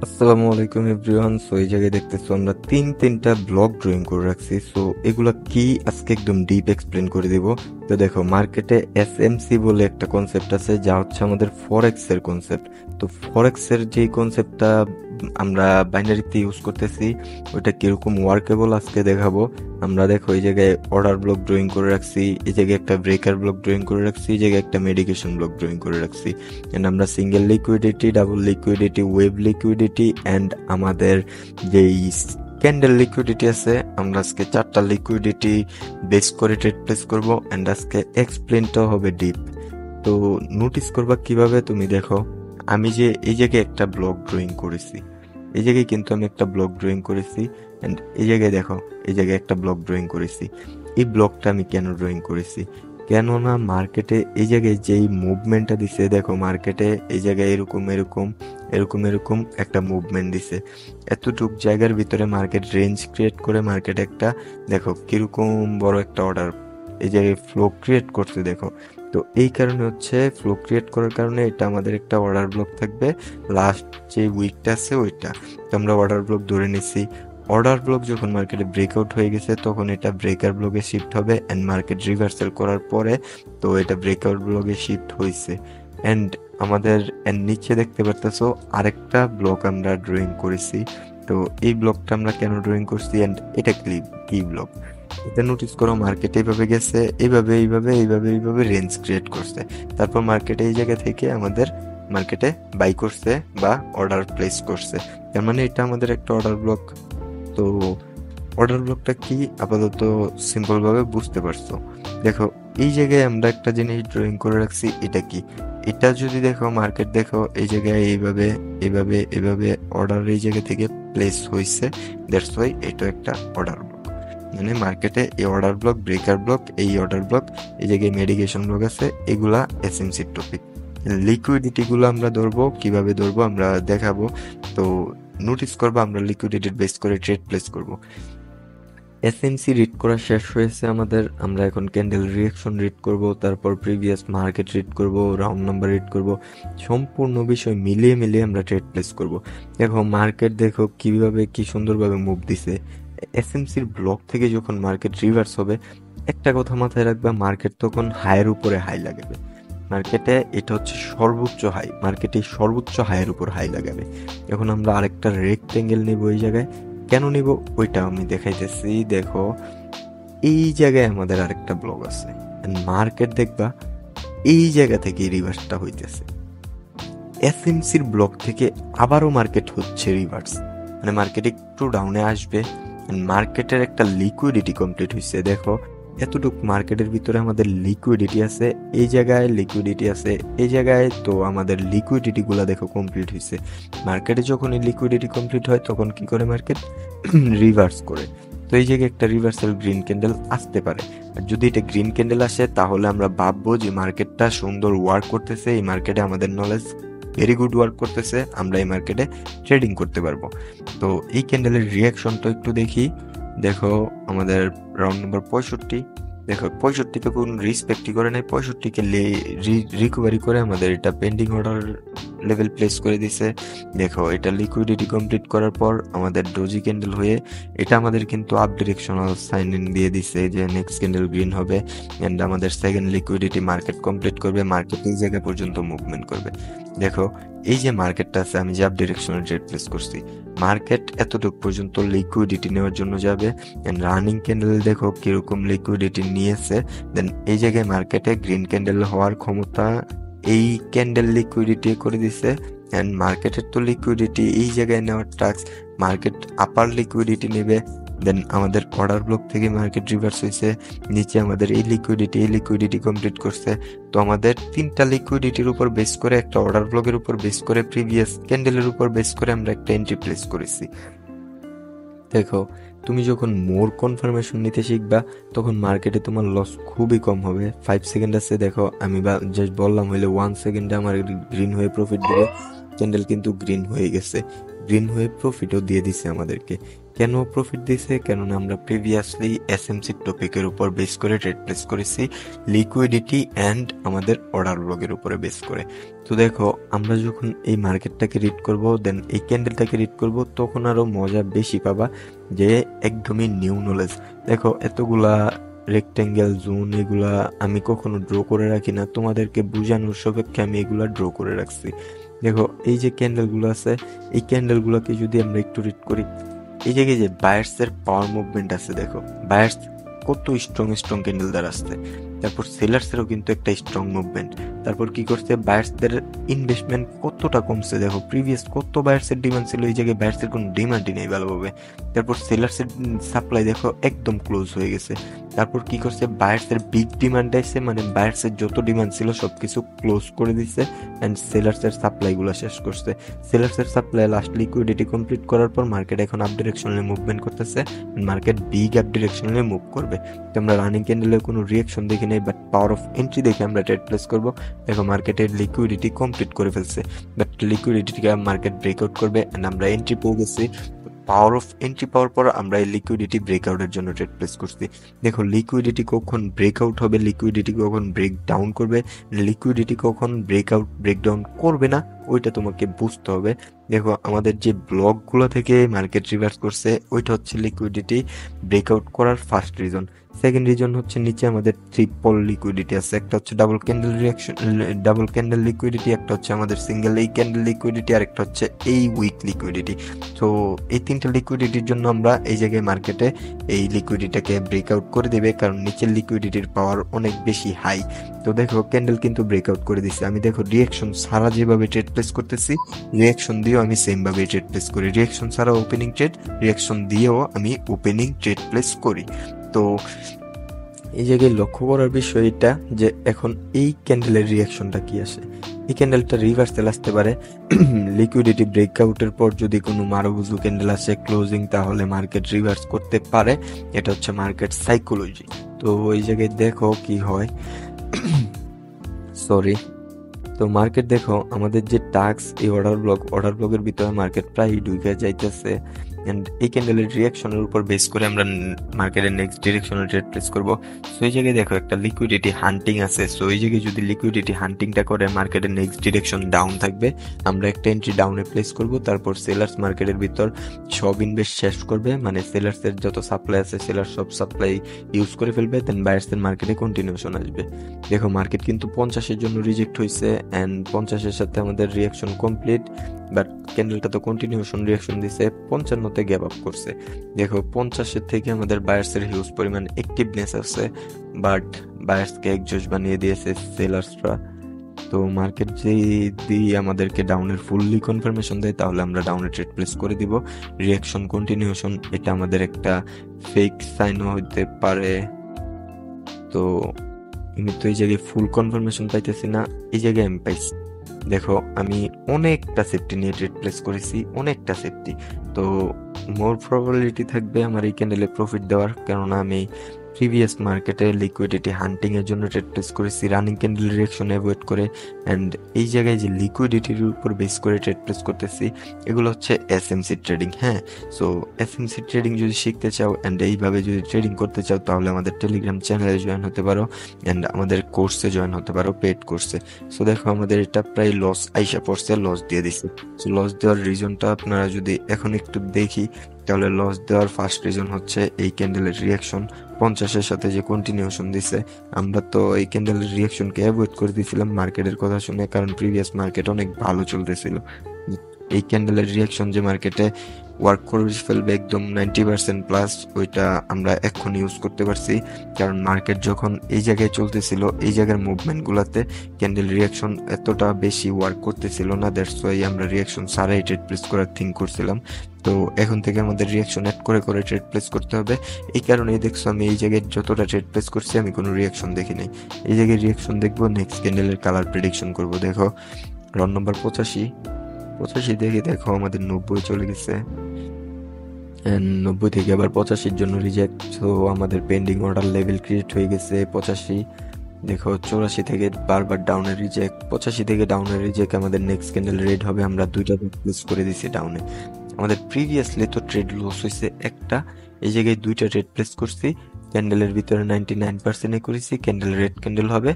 আসসালামু আলাইকুম everyone. So এই জায়গায় দেখতেছো আমরা তিনটা ব্লক ড্রয়িং করে রাখছি। সো এগুলা কি আজকে একদম ডিপ এক্সপ্লেন করে দিব। তো দেখো, মার্কেটে এসএমসি বলে একটা কনসেপ্ট আছে, যা হচ্ছে আমাদের ফরেক্স এর কনসেপ্ট। তো ফরেক্স এর যে কনসেপ্টটা আমরা বাইনারিতে ইউজ করতেছি, ওটা কিরকম ওয়ার্কেবল আজকে দেখাবো আমরা। দেখো, এই জায়গায় অর্ডার ব্লক ড্রয়িং করে রাখছি, এই জায়গায় একটা ব্রেকার ব্লক ড্রয়িং করে রাখছি, এই জায়গায় একটা মেডিকেশন ব্লক ড্রয়িং করে রাখছি। এন্ড আমরা single liquidity, double liquidity, wave liquidity and আমাদের যেই ক্যান্ডেল লিকুইডিটি আছে, আমরা আজকে 4টা লিকুইডিটি বেস করে ট্রেড প্লেস করবো। এন্ড আজকে এক্সপ্লেনটাও হবে ডিপ। তো নোটিস করবা কিভাবে, তুমি দেখো আমি যে এই জায়গায় একটা ব্লক ড্রয়িং করেছি, এই জায়গায় কিন্তু আমি একটা ব্লক ড্রয়িং করেছি। এন্ড এই জায়গায় দেখো, এই জায়গায় একটা ব্লক ড্রয়িং করেছি। এই ব্লকটা আমি কেন ড্রয়িং করেছি? কেননা মার্কেটে এই জায়গায় যেই মুভমেন্টটা দিছে, দেখো মার্কেটে এই জায়গায় এরকম এরকম এরকম এরকম একটা মুভমেন্ট দিছে। এতটুক জায়গার ভিতরে মার্কেট রেঞ্জ ক্রিয়েট করে মার্কেট একটা, দেখো কিরকম বড় একটা অর্ডার এই জায়গায় ফ্লো ক্রিয়েট করছে। দেখো, তো এই কারণে হচ্ছে ফ্লো ক্রিয়েট করার কারণে এটা আমাদের একটা অর্ডার ব্লক থাকবে। লাস্ট যে উইকটা আছে ওইটা, তো আমরা অর্ডার ব্লক ধরে নিছি। অর্ডার ব্লক যখন মার্কেটে ব্রেকআউট হয়ে গেছে, তখন এটা ব্রেকার ব্লকে শিফট হবে এন্ড মার্কেট রিভার্সাল করার পরে তো এটা ব্রেকআউট ব্লকে শিফট হয়েছে। এন্ড আমাদের এর নিচে দেখতে পারতেছো আরেকটা ব্লক আমরা ড্রয়িং করেছি। তো এই ব্লকটা আমরা কেন ড্রয়িং করছি এন্ড এটা কি ব্লক, এটা নোটিস করো। মার্কেট এইভাবে গেছে, এইভাবে এইভাবে এইভাবে এইভাবে রেঞ্জ ক্রিয়েট করছে। তারপর মার্কেটে এই জায়গা থেকে আমাদের মার্কেটে বাই করছে বা অর্ডার প্লেস করছে। তার মানে এটা আমাদের একটা অর্ডার ব্লক। তো অর্ডার ব্লকটা কি আপাতত সিম্পল ভাবে বুঝতে পারছো। দেখো, এই জায়গায় আমরা একটা জিনিস ড্রয়িং করে রাখছি, এটা কি? এটা যদি দেখো, মার্কেট দেখো এই জায়গায় এইভাবে এইভাবে এইভাবে অর্ডার এই জায়গা থেকে প্লেস হয়েছে। দ্যাটস ওয়াই এটা একটা অর্ডার ব্লক। মানে মার্কেটে এই অর্ডার ব্লক, ব্রেকার ব্লক, এই অর্ডার ব্লক, এই জায়গায় মেডিকেশন ব্লক আছে, এগুলা এসএমসি টপিক। লিকুইডিটি গুলো আমরা ধরবো, কিভাবে ধরবো আমরা দেখাবো। তো নোটিস করবো, আমরা লিকুইডিটি বেস করে ট্রেড প্লেস করব। এসএমসি রিড করা শেষ হয়েছে আমাদের। আমরা এখন ক্যান্ডেল রিঅ্যাকশন রিড করব, তারপর প্রিভিয়াস মার্কেট রিড করব, রাউন্ড নাম্বার রিড করব। সম্পূর্ণ বিষয় মিলিয়ে মিলিয়ে আমরা ট্রেড প্লেস করব। দেখো মার্কেট, দেখো কিভাবে কি সুন্দরভাবে মুভ দিছে। এসএমসির ব্লক থেকে যখন মার্কেট রিভার্স হবে, একটা কথা মাথায় রাখবা, মার্কেট তখন হাইয়ের উপরে হাই লাগাবে। মার্কেটে এটা হচ্ছে সর্বোচ্চ হাই, মার্কেটে সর্বোচ্চ হাইয়ের উপর হাই লাগাবে। এখন আমরা আরেকটা রেক্টেঙ্গেল নিব এই জায়গায়। কেন নিব ওইটা আমি দেখাইতেছি। দেখো, এই জায়গায় আমাদের আরেকটা ব্লক আছে। মার্কেট দেখবা এই জায়গা থেকে রিভার্সটা হইতেছে। এসএমসির ব্লক থেকে আবারও মার্কেট হচ্ছে রিভার্স, মানে মার্কেট একটু ডাউনে আসবে। মার্কেটের একটা লিকুইডিটি কমপ্লিট হয়েছে। দেখো, এতটুক মার্কেটের ভিতরে আমাদের লিকুইডিটি আছে, এই জায়গায় লিকুইডিটি আছে, এই জায়গায়। তো আমাদের লিকুইডিটি গুলা দেখো কমপ্লিট হয়েছে। মার্কেটে যখন এই লিকুইডিটি কমপ্লিট হয়, তখন কি করে মার্কেট রিভার্স করে। তো এই জায়গায় একটা রিভার্সাল গ্রিন ক্যান্ডেল আসতে পারে। আর যদি এটা গ্রিন ক্যান্ডেল আসে, তাহলে আমরা ভাববো যে মার্কেটটা সুন্দর ওয়ার্ক করতেছে, এই মার্কেটে আমাদের নলেজ ভেরি গুড ওয়ার্ক করতেছে, আমরা এই মার্কেটে ট্রেডিং করতে পারবো। তো এই ক্যান্ডেলের রিয়াকশনটা একটু দেখি। দেখো, আমাদের রাউন্ড নাম্বার 65, দেখো 65 তো কোন রিসপেক্টই করে নাই, 65কে রিকভারি করে আমাদের এটা পেন্ডিং অর্ডার লেভেল প্লেস করে দিছে। দেখো, এটা লিকুইডিটি কমপ্লিট করার পর আমাদের ডোজি ক্যান্ডেল হয়ে এটা আমাদের কিন্তু আপ ডিরেকশনাল সাইন ইন দিয়ে দিছে যে নেক্সট ক্যান্ডেল গ্রিন হবে। এন্ড আমাদের সেকেন্ড লিকুইডিটি মার্কেট কমপ্লিট করবে, মার্কেট এই জায়গা পর্যন্ত মুভমেন্ট করবে। দেখো, এই যে মার্কেটটা আছে, আমি যে আপ ডিরেকশনাল ট্রেড প্লেস করছি, মার্কেট এতটুকু পর্যন্ত লিকুইডিটি নেওয়ার জন্য যাবে। এন্ড রানিং ক্যান্ডেল দেখো কিরকম লিকুইডিটি নিয়েছে। দেন এই জায়গায় মার্কেটে গ্রিন ক্যান্ডেল হওয়ার ক্ষমতা এই ক্যান্ডেল লিকুইডিটি করে দিছে। এন্ড মার্কেটের তো লিকুইডিটি এই জায়গায় নেওয়ার টাস্ক, মার্কেট আপার লিকুইডিটি নেবে। দেন আমাদের অর্ডার ব্লক থেকে মার্কেট রিভার্স হয়েছে, নিচে আমাদের এই লিকুইডিটি কমপ্লিট করছে। তো আমাদের তিনটা লিকুইডিটির উপর বেস করে, একটা অর্ডার ব্লকের উপর বেস করে, প্রিভিয়াস ক্যান্ডেলের উপর বেস করে আমরা একটা এন্ট্রি প্লেস করেছি। দেখো, তুমি যখন মোর কনফার্মেশন নিতে শিখবা, তখন মার্কেটে তোমার লস খুবই কম হবে। 5 সেকেন্ড আছে, দেখো আমি জাস্ট বললাম হইলে 1 সেকেন্ডে আমার গ্রিন হয়ে প্রফিট দিবে। ক্যান্ডেল কিন্তু গ্রিন হয়ে গেছে, গ্রিন হয়ে প্রফিটও দিয়ে দিছে আমাদেরকে। কেন প্রফিট দিছে? কেননা আমরা প্রিভিয়াসলি এসএমসি টপিকের উপর বেস করে ট্রেড প্লেস করেছি, লিকুইডিটি অ্যান্ড আমাদের অর্ডার ব্লকের উপরে বেস করে। তো দেখো, আমরা যখন এই মার্কেটটাকে রিড করব, দেন এই ক্যান্ডেলটাকে রিড করব, তখন আরো মজা বেশি পাবা, যে একদমই নিউ নলেজ। দেখো, এতগুলা রেক্টেঙ্গেল জোন এগুলা আমি কখনো ড্র করে রাখি না, তোমাদেরকে বোঝানোর সাপেক্ষে আমি এগুলা ড্র করে রাখছি। দেখো, এই যে ক্যান্ডেলগুলো আছে, এই ক্যান্ডেলগুলোকে যদি আমরা একটু রিড করি, এই জায়গায় যে বায়ার্সের পাওয়ার মুভমেন্ট আছে, দেখো বায়ার্স কত স্ট্রং স্ট্রং ক্যান্ডেল দ্বারা আসছে। তারপর সেলার্সেরও কিন্তু একটা স্ট্রং মুভমেন্ট। তারপর কি করছে, বায়ার্সদের ইনভেস্টমেন্ট কতটা কমছে। দেখো, প্রিভিয়াস কত বায়ার্সের ডিমান্ড ছিল, এই জায়গায় বায়ার্সের কোনো ডিমান্ডই নেই ভালোভাবে। তারপর সেলার্সের সাপ্লাই দেখো একদম ক্লোজ হয়ে গেছে। তারপর কি করছে, বায়ার্সের বিগ ডিমান্ড আসছে, মানে বায়ার্সের যত ডিমান্ড ছিল সবকিছু ক্লোজ করে দিচ্ছে অ্যান্ড সেলার্সের সাপ্লাইগুলো শেষ করছে। সেলার্সের সাপ্লাই লাস্ট লিকুইডিটি কমপ্লিট করার পর মার্কেট এখন আপ ডিরেকশনালি মুভমেন্ট করতেছে, মার্কেট বিগ আপ ডিরেকশনালি মুভ করবে। তো আমরা রানিং ক্যান্ডেলের কোনো রিয়াকশন দেখি নেই, বাট পাওয়ার অফ এন্ট্রি দেখে আমরা ট্রেড প্লেস করব। দেখো, মার্কেটের লিকুইডিটি কমপ্লিট করে ফেলছে, বাট লিকুইডিটিকে মার্কেট ব্রেকআউট করবে অ্যান্ড আমরা এন্ট্রি পেয়ে গেছি। পাওয়ার অফ এন্ট্রি পাওয়ার পর আমরা এই লিকুইডিটি ব্রেকআউটের জন্য ট্রেড প্লেস করছি। দেখো, লিকুইডিটি কখন ব্রেকআউট হবে, লিকুইডিটি কখন ব্রেক ডাউন করবে, লিকুইডিটি কখন ব্রেকডাউন করবে না, ওইটা তোমাকে বুঝতে হবে। দেখো, আমাদের যে ব্লকগুলো থেকে মার্কেট রিভার্স করছে, ওইটা হচ্ছে লিকুইডিটি ব্রেকআউট করার ফার্স্ট রিজন। সেকেন্ড রিজন হচ্ছে নিচে আমাদের ট্রিপল লিকুইডিটি আছে, একটা হচ্ছে ডাবল ক্যান্ডেল লিকুইডিটি, একটা হচ্ছে আমাদের সিঙ্গেল এই ক্যান্ডেল লিকুইডিটি, আর একটা হচ্ছে এই উইক লিকুইডিটি। তো এই তিনটা লিকুইডিটির জন্য আমরা এই জায়গায় মার্কেটে এই লিকুইডিটিটাকে ব্রেকআউট করে দেবে, কারণ নিচের লিকুইডিটির পাওয়ার অনেক বেশি হাই। তো দেখো, ক্যান্ডেল কিন্তু ব্রেকআউট করে দিচ্ছে। আমি দেখো রিয়াকশন ছাড়া যেভাবে ট্রেড প্লেস করতেছি, রিয়াকশন দিয়েও আমি সেম ভাবে ট্রেড প্লেস করি। রিয়াকশন ছাড়া ওপেনিং ট্রেড, রিয়াকশন দিয়েও আমি ওপেনিং ট্রেড প্লেস করি। তো এই জায়গায় লক্ষ্য করার বিষয় এটা যে এখন এই ক্যান্ডেলের রিয়াকশনটা কি আসে। এই ক্যান্ডেলটা রিভার্সাল আসতে পারে, লিকুইডিটি ব্রেকআউটের পর যদি কোনো মারুবুজু ক্যান্ডেল আসে ক্লোজিং, তাহলে মার্কেট রিভার্স করতে পারে। এটা হচ্ছে মার্কেট সাইকোলজি। তো এই জায়গায় দেখো কি হয়, সরি। তো মার্কেট দেখো, আমাদের যে টাস্ক, এই অর্ডার ব্লকের ভিতরে মার্কেট প্রায় ঢুকে যাইতেছে, এন্ড এই ক্যান্ডেলের রিয়াকশনের উপর বেস করে আমরা মার্কেটের নেক্সট ডিরেকশনাল ট্রেড প্লেস করব। সো এই জায়গায় দেখো একটা লিকুইডিটি হান্টিং আছে। সো এই জায়গায় যদি লিকুইডিটি হান্টিংটা করে মার্কেটের নেক্সট ডিরেকশন ডাউন থাকবে, আমরা একটা এন্ট্রি ডাউনে প্লেস করব। তারপর সেলার্স মার্কেটের ভিতর সব ইনভেস্ট শেষ করবে, মানে সেলার্সের যত সাপ্লাই আছে সেলার সব সাপ্লাই ইউজ করে ফেলবে, দেন বায়ার্সের মার্কেটে কন্টিনিউশন আসবে। দেখো, মার্কেট কিন্তু 50-এর জন্য রিজেক্ট হয়েছে অ্যান্ড 50-এর সাথে আমাদের রিয়াকশন কমপ্লিট, বাট ক্যান্ডেলটা তো কন্টিনিউশন রিয়াকশন দিছে, 55-তে গ্যাপ আপ করছে। দেখো, 50-এর থেকে আমাদের বায়ার্সের হিউজ পরিমাণ অ্যাক্টিভনেস আছে, বাট বায়ার্সকে একজোশ বানিয়ে দিয়েছে সেলার্সরা। তো মার্কেট যদি আমাদেরকে ডাউনের ফুললি কনফার্মেশন দেয়, তাহলে আমরা ডাউনে ট্রেড প্লেস করে দিব। রিয়াকশন কন্টিনিউশন, এটা আমাদের একটা ফেক সাইনও হতে পারে। তো আমি তো এই জায়গায় ফুল কনফার্মেশন পাইতেছি না, এই জায়গায় আমি পাইছি। দেখো, আমি অনেকটা সেফটি নিয়ে ট্রেড প্লেস করেছি, অনেকটা সেফটি। তো মোর প্রবাবিলিটি থাকবে আমার এই ক্যান্ডেলে প্রফিট দেওয়ার, কেননা আমি প্রিভিয়াস মার্কেটে লিকুইডিটি হান্টিং এর জন্য ট্রেড প্লেস করেছি, রানিং ক্যান্ডেল রিঅ্যাকশন অ্যাভয়েড করে। অ্যান্ড এই জায়গায় যে লিকুইডিটির উপর বেস করে ট্রেড প্লেস করতেছি, এগুলো হচ্ছে এসএমসি ট্রেডিং। হ্যাঁ, সো এসএমসি ট্রেডিং যদি শিখতে চাও অ্যান্ড এইভাবে যদি ট্রেডিং করতে চাও, তাহলে আমাদের টেলিগ্রাম চ্যানেলে জয়েন হতে পারো অ্যান্ড আমাদের কোর্সে জয়েন হতে পারো, পেড কোর্সে। সো দেখো, আমাদের এটা প্রায় লস আইসা পড়ছে, লস দিয়ে দিছে। সো লস দেওয়ার রিজনটা আপনারা যদি এখন একটু দেখি, তাহলে লস দেওয়ার ফার্স্ট রিজন হচ্ছে এই ক্যান্ডেলের রিয়াকশন 50-এর সাথে যে কন্টিনিউশন দিছে। আমরা তো এই ক্যান্ডেলের রিয়াকশনকে অ্যাভয়েড করে দিয়েছিলাম মার্কেটের কথা শুনে, কারণ প্রিভিয়াস মার্কেট অনেক ভালো চলতেছিল। এই ক্যান্ডেলের রিয়াকশন যে মার্কেটে ওয়ার্ক করে ফেলবে একদম 90% প্লাস, ওইটা আমরা এখন ইউজ করতে পারছি, কারণ মার্কেট যখন এই জায়গায় চলতেছিল, এই জায়গার মুভমেন্টগুলোতে ক্যান্ডেল রিয়াকশন এতটা বেশি ওয়ার্ক করতেছিল না, দ্যাটস ওয়াই আমরা রিয়াকশন ছাড়াই ট্রেড প্লেস করার থিঙ্ক করছিলাম। তো এখন থেকে আমাদের রিয়াকশন অ্যাড করে করে ট্রেড প্লেস করতে হবে। এই কারণেই দেখছো আমি এই জায়গায় যতটা ট্রেড প্লেস করছি, আমি কোনো রিয়াকশন দেখি নাই। এই জায়গায় রিয়াকশন দেখবো, নেক্সট ক্যান্ডেলের কালার প্রেডিকশন করব। দেখো, রাউন্ড নাম্বার 85 দেখে দেখো আমাদের 90 চলে গেছে, 90 থেকে আবার 85-র জন্য রিজেক্ট। তো আমাদের পেন্ডিং অর্ডার লেভেল ক্রিয়েট হয়ে গেছে 85। দেখো, 84 থেকে বারবার ডাউনের রিজেক্ট, 85 থেকে ডাউনের রিজেক্ট, আমাদের নেক্সট ক্যান্ডেল রেড হবে। আমরা দুইটা প্লেস করে দিছি ডাউনে। আমাদের প্রিভিয়াসলি তো ট্রেড লস হয়েছে একটা, এই জায়গায় দুইটা ট্রেড প্লেস করছি, ক্যান্ডেলের ভিতরে 99% করেছি, ক্যান্ডেল রেড ক্যান্ডেল হবে।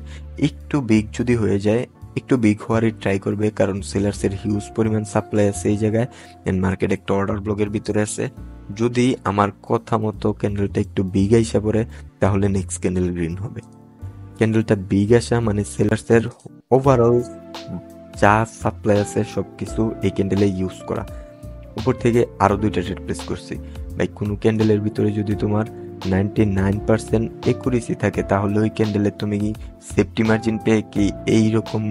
একটু বিগ যদি হয়ে যায়, একটু বিগ হওয়ারই ট্রাই করবে, কারণ সেলার্সের হিউজ পরিমাণ সাপ্লাই আছে এই জায়গায়, এন্ড মার্কেট একটা অর্ডার ব্লকের ভিতরে আছে। যদি আমার কথা মতো ক্যান্ডেলটা একটু বিগ আইসা পড়ে, তাহলে নেক্সট ক্যান্ডেল গ্রিন হবে। ক্যান্ডেলটা বিগ আসা মানে সেলার্সের ওভারঅল যা সাপ্লাই আছে সবকিছু এই ক্যান্ডেলে ইউজ করা। উপর থেকে আরো দুইটা ট্রেড প্লেস করছি ভাই। কোনো ক্যান্ডেলের ভিতরে যদি তোমার 99% একুরেসি থাকে, তাহলে ওই ক্যান্ডেলে তুমি সেফটি মার্জিন পেয়ে কি এইরকম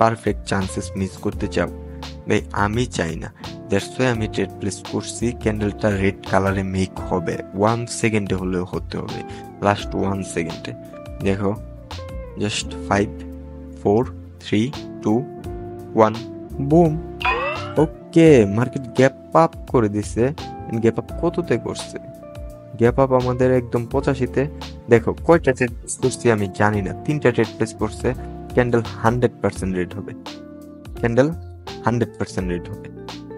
পারফেক্ট চান্সেস মিস করতে চাও? ভাই আমি চাই না। দ্যাটস ওয়াই আমি ট্রেড প্লেস করছি। ক্যান্ডেলটা রেড কালারে মেক হবে, 1 সেকেন্ডে হলেও হতে হবে, লাস্ট 1 সেকেন্ডে। দেখো, জাস্ট 5 4 3 2 1 বুম। ওকে, মার্কেট গ্যাপ আপ করে দিছে। গ্যাপ আপ কততে করছে? গ্যাপ আপ আমাদের একদম 85-তে। দেখো কয়টা ট্রেড প্লেস করছি আমি জানি না, 3টা ট্রেড প্লেস করছে। ক্যান্ডেল 100% রেড হবে, ক্যান্ডেল 100% রেড হবে।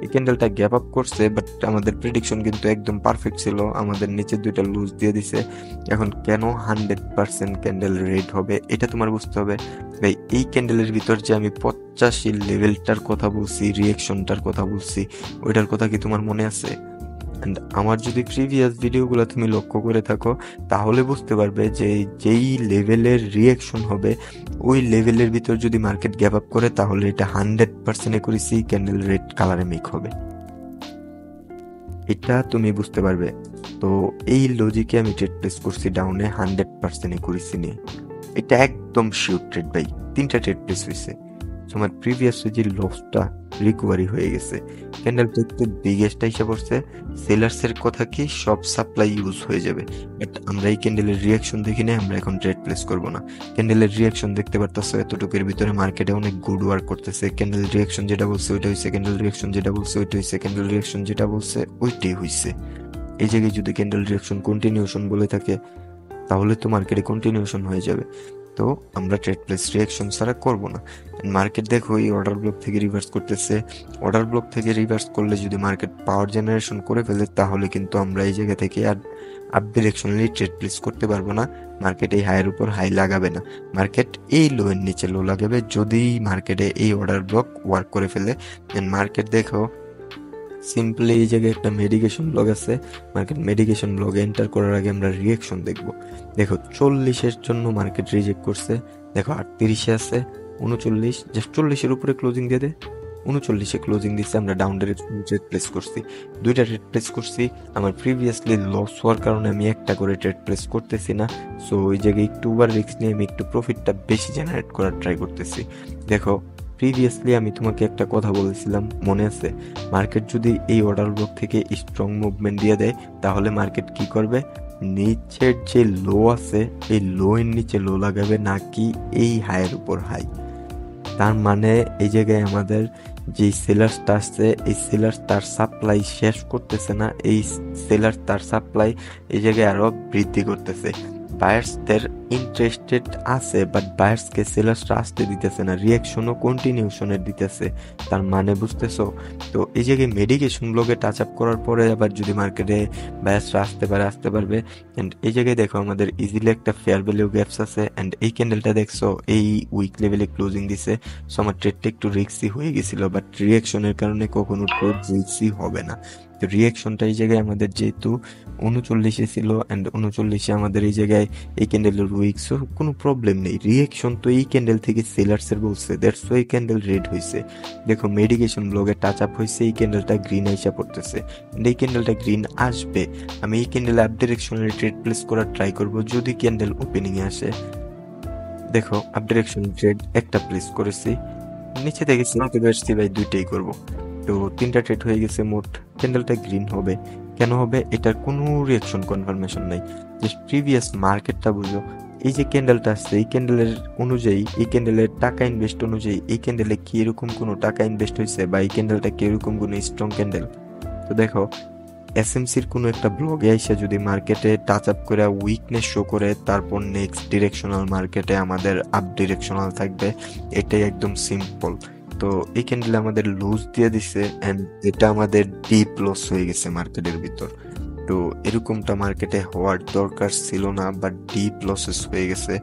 এই ক্যান্ডেলটা গ্যাপ আপ করছে, বাট আমাদের প্রেডিকশন কিন্তু একদম পারফেক্ট ছিল, আমাদের নিচে দুইটা লুজ দিয়ে দিছে। এখন কেন 100% ক্যান্ডেল রেড হবে এটা তোমার বুঝতে হবে ভাই। এই ক্যান্ডেলের ভিতর যে আমি 85 লেভেলটার কথা বলছি, রিয়েকশনটার কথা বলছি, ওইটার কথা কি তোমার মনে আছে? অ্যান্ড আমার যদি প্রিভিয়াস ভিডিওগুলো তুমি লক্ষ্য করে থাকো, তাহলে বুঝতে পারবে যে যেই লেভেলের রিয়েকশন হবে, ওই লেভেলের ভিতর যদি মার্কেট গ্যাপ আপ করে, তাহলে এটা 100% করেছি ক্যান্ডেল রেড কালারে মেক হবে, এটা তুমি বুঝতে পারবে। তো এই লজিকে আমি ট্রেড প্লেস করছি ডাউনে 100% করেছি নিয়ে। এটা একদম শিওর ট্রেড ভাই, 3টা ট্রেড প্লেস হয়েছে। তোমার প্রিভিয়াস যে লসটা রিকভারি হয়ে গেছে। ক্যান্ডেলটা একটু বিগেস্ট হিসাব করছে। সেলার্সের কথা কি সব সাপ্লাই ইউজ হয়ে যাবে, বাট আমরা এই ক্যান্ডেলের রিয়াকশন দেখি না, আমরা এখন ট্রেড প্লেস করব না। ক্যান্ডেলের রিয়াকশন দেখতে পারতেছো, এতটুকুর ভিতরে মার্কেটে অনেক গুড ওয়ার্ক করতেছে। ক্যান্ডেল রিয়াকশন যেটা বলছে ওইটা হয়েছে, ক্যান্ডেল রিয়াকশন যেটা বলছে ওইটা হয়েছে, ক্যান্ডেল রিয়াকশন যেটা বলছে ওইটাই হয়েছে। এই জায়গায় যদি ক্যান্ডেল রিয়াকশন কন্টিনিউশন বলে থাকে, তাহলে তো মার্কেটে কন্টিনিউশন হয়ে যাবে। তো আমরা ট্রেড প্লেস রিয়াকশন ছাড়া করব না। মার্কেট দেখো এই অর্ডার ব্লক থেকে রিভার্স করতেছে। অর্ডার ব্লক থেকে রিভার্স করলে যদি মার্কেট পাওয়ার জেনারেশন করে ফেলে, তাহলে কিন্তু আমরা এই জায়গা থেকে আর আপ ডিরেকশনালি ট্রেড প্লেস করতে পারবো না। মার্কেট এই হাইয়ের উপর হাই লাগাবে না, মার্কেট এই লো এর নিচে লো লাগাবে যদি মার্কেটে এই অর্ডার ব্লক ওয়ার্ক করে ফেলে। মার্কেট দেখো সিম্পলি এই জায়গায় একটা মেডিকেশন ব্লগ আছে, মার্কেট মেডিকেশন ব্লগে এন্টার করার আগে আমরা রিয়েকশন দেখবো। দেখো 40-এর জন্য মার্কেট রিজেক্ট করছে, দেখো 38-এ আছে, 39, জাস্ট 40-এর উপরে ক্লোজিং দিয়ে দে। 39-এ ক্লোজিং দিচ্ছে, আমরা ডাউন ট্রেড প্লেস করছি, 2টা ট্রেড প্লেস করছি। আমার প্রিভিয়াসলি লস হওয়ার কারণে আমি একটা করে ট্রেড প্লেস করতেছি না। সো ওই জায়গায় একটু ওভার রিস্ক নিয়ে আমি একটু প্রফিটটা বেশি জেনারেট করার ট্রাই করতেছি। দেখো প্রিভিয়াসলি আমি তোমাকে একটা কথা বলেছিলাম, মনে আছে? মার্কেট যদি এই অর্ডার ব্লক থেকে স্ট্রং মুভমেন্ট দিয়ে দেয়, তাহলে মার্কেট কি করবে? নিচের যে লো আছে এই লো এর নিচে লো লাগাবে, নাকি এই হাইয়ের উপর হাই। তার মানে এই জায়গায় আমাদের যে সেলার্সটা আসছে, এই সেলার্স তার সাপ্লাই শেষ করতেছে না, এই সেলার্স তার সাপ্লাই এই জায়গায় আরো বৃদ্ধি করতেছে। বায়ার্সদের ইন্টারেস্টেড আছে, বাট বায়ার্সকে সেলার্সরা আসতে দিতেছে না, রিয়াকশনও কন্টিনিউশনের দিতেছে। তার মানে বুঝতেছো? তো এই জায়গায় মেডিকেশন ব্লগে টাচ আপ করার পরে আবার যদি মার্কেটে বায়ার্সরা আসতে পারবে। অ্যান্ড এই জায়গায় দেখো আমাদের ইজিলি একটা ফেয়ার ভ্যালু গ্যাপস আছে। অ্যান্ড এই ক্যান্ডেলটা দেখছো এই উইক লেভেলে ক্লোজিং দিছে। সো আমার ট্রেডটা একটু রিস্কি হয়ে গেছিল, বাট রিয়াকশনের কারণে কখনো ট্রেড রিস্কি হবে না। তো রিয়াকশনটা এই জায়গায় আমাদের যেহেতু 39-এ ছিল, অ্যান্ড 39-এ আমাদের এই জায়গায় এই ক্যান্ডেলের উইক, সো কোনো প্রবলেম নেই। রিয়াকশন তো এই ক্যান্ডেল থেকে সেলার্সের বলছে, দ্যাটস ওয়াই ক্যান্ডেল রেড হয়েছে। দেখো মেডিকেশন ব্লগে টাচ আপ হয়েছে, এই ক্যান্ডেলটা গ্রিন আইসা পড়তেছে, এই ক্যান্ডেলটা গ্রিন আসবে। আমি এই ক্যান্ডেল আপ ডিরেকশনালি ট্রেড প্লেস করার ট্রাই করব যদি ক্যান্ডেল ওপেনিং এ আসে। দেখো আপ ডিরেকশন ট্রেড একটা প্লেস করেছি, নিচে থেকে সিনকে বেরছি ভাই, দুইটাই করব। তো 3টা ট্রেড হয়ে গেছে মোট। ক্যান্ডেলটা গ্রিন হবে, কেন হবে এটার কোনো রিয়াকশন কনফার্মেশন নাই, জাস্ট প্রিভিয়াস মার্কেটটা বুঝো। এই যে ক্যান্ডেলটা আসছে, এই ক্যান্ডেলের অনুযায়ী, এই ক্যান্ডেলের টাকা ইনভেস্ট অনুযায়ী এই ক্যান্ডেলে কি এরকম কোনো টাকা ইনভেস্ট হয়েছে, বা এই ক্যান্ডেলটা কি এরকম কোনো স্ট্রং ক্যান্ডেল? তো দেখো এসএমসির কোনো একটা ব্লগে আইসা যদি মার্কেটে টাচ আপ করে উইকনেস শো করে, তারপর নেক্সট ডিরেকশনাল মার্কেটে আমাদের আপ ডিরেকশনাল থাকবে, এটাই একদম সিম্পল। তো এই ক্যান্ডেল আমাদের লুজ দিয়ে দিছে এন্ড এটা আমাদের ডিপ লস হয়ে গেছে মার্কেটের ভিতর। তো এরকমটা মার্কেটে হওয়ার দরকার ছিল না, বাট ডিপ লসেস হয়ে গেছে।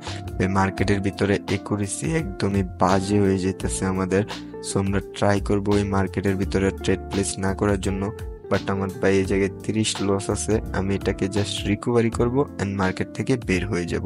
মার্কেটের ভিতরে একুরেসি একদমই বাজে হয়ে যেতেছে আমাদের। সো আমরা ট্রাই করবো এই মার্কেটের ভিতরে ট্রেড প্লেস না করার জন্য। বাট আমার ভাই এই জায়গায় 30 লস আছে, আমি এটাকে জাস্ট রিকভারি করবো এন্ড মার্কেট থেকে বের হয়ে যাব।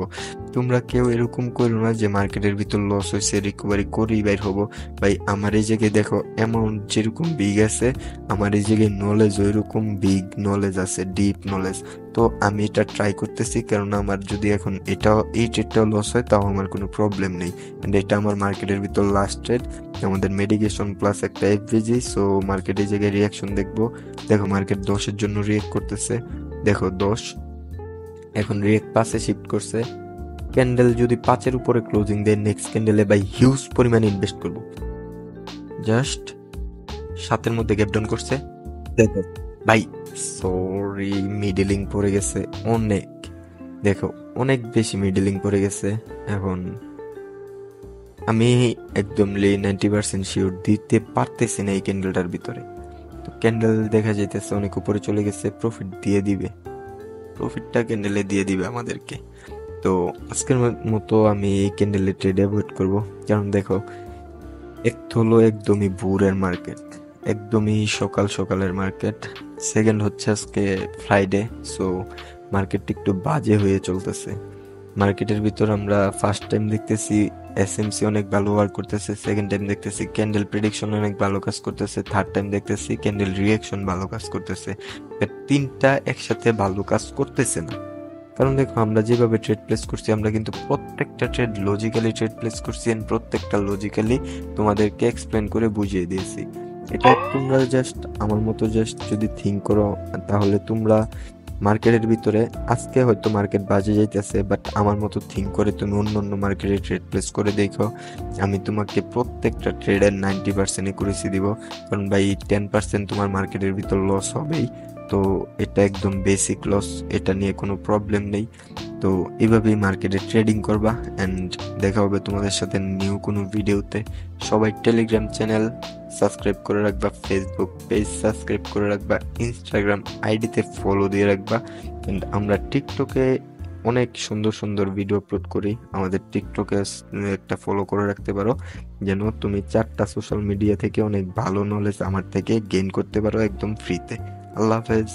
তোমরা কেউ এরকম করো না যে মার্কেটের ভিতর লস হয়েছে রিকভারি করেই বের হবো। ভাই আমার এই জায়গায় দেখো অ্যামাউন্ট যেরকম বিগ আছে, আমার এই জায়গায় নলেজ ওইরকম বিগ নলেজ আছে, ডিপ নলেজ। তো আমি এটা ট্রাই করতেছি, কারণ আমার যদি এখন এটাও এই ট্রেডটাও লস হয় তাও আমার কোনো প্রবলেম নেই। এন্ড এটা আমার মার্কেটের ভিতর লাস্ট ট্রেড, আমাদের মেডিকেশন প্লাস একটা এফভিজি। সো মার্কেট এই জায়গায় রিয়াকশন দেখবো। দেখো মার্কেট 10-এর জন্য রিয়েক্ট করতেছে, দেখো 10 এখন রিয়েক্ট 5-এ শিফট করছে। ক্যান্ডেল যদি 5-এর উপরে ক্লোজিং দেয়, নেক্সট ক্যান্ডেলে ভাই হিউজ পরিমাণে ইনভেস্ট করব। জাস্ট 7-এর মধ্যে গ্যাপ ডাউন করছে, দেখো ভাই সরি মিডলিং পড়ে গেছে অনেক, দেখো অনেক বেশি মিডলিং পড়ে গেছে। এখন আমি একদমলি 90% শিওর দিতে পারতেছি না এই ক্যান্ডেলটার ভিতরে। তো ক্যান্ডেল দেখা যাইতেছে অনেক উপরে চলে গেছে, প্রফিট দিয়ে দিবে, প্রফিটটা ক্যান্ডেলে দিয়ে দিবে আমাদেরকে। তো আজকের মতো আমি এই ক্যান্ডেলের ট্রেড অ্যাভয়েড করব, কারণ দেখো এক তো হলো একদমই ভোরের মার্কেট, একদমই সকাল সকালের মার্কেট। সেকেন্ড হচ্ছে আজকে ফ্রাইডে, সো মার্কেটটা একটু বাজে হয়ে চলতেছে। মার্কেটের ভিতর আমরা ফার্স্ট টাইম দেখতেছি এসএমসি অনেক ভালো ওয়ার্ক করতেছে, সেকেন্ড টাইম দেখতেছি ক্যান্ডেল প্রেডিকশন অনেক ভালো কাজ করতেছে, থার্ড টাইম দেখতেছি ক্যান্ডেল রিয়াকশন ভালো কাজ করতেছে। তিনটা একসাথে ভালো কাজ করতেছে না। কারণ দেখো আমরা যেভাবে ট্রেড প্লেস করছি, আমরা কিন্তু প্রত্যেকটা ট্রেড লজিক্যালি ট্রেড প্লেস করছি এন্ড প্রত্যেকটা লজিক্যালি তোমাদেরকে এক্সপ্লেন করে বুঝিয়ে দিয়েছি। এটা তোমরা জাস্ট আমার মতো জাস্ট যদি থিঙ্ক করো, তাহলে তোমরা মার্কেটের ভিতরে আজকে হয়তো মার্কেট বাজে যাইতেছে, বাট আমার মতো থিঙ্ক করে তুমি অন্য অন্য মার্কেটে ট্রেড প্লেস করে দেখো, আমি তোমাকে প্রত্যেকটা ট্রেডের 90% একুরেসি দিব। কারণ ভাই 10% তোমার মার্কেটের ভিতর লস হবেই, তো এটা একদম বেসিক লস, এটা নিয়ে কোনো প্রবলেম নেই। তো এইভাবেই মার্কেটে ট্রেডিং করবা এন্ড দেখা হবে তোমাদের সাথে নিউ কোনো ভিডিওতে। সবাই টেলিগ্রাম চ্যানেল সাবস্ক্রাইব করে রাখবা, ফেসবুক পেজ সাবস্ক্রাইব করে রাখবা, ইনস্টাগ্রাম আইডিতে ফলো দিয়ে রাখবা। এন্ড আমরা টিকটকে অনেক সুন্দর সুন্দর ভিডিও আপলোড করি, আমাদের টিকটকে একটা ফলো করে রাখতে পারো, যেন তুমি 4টা সোশ্যাল মিডিয়া থেকে অনেক ভালো নলেজ আমার থেকে গেইন করতে পারো একদম ফ্রিতে। আল্লাহ হাফেজ।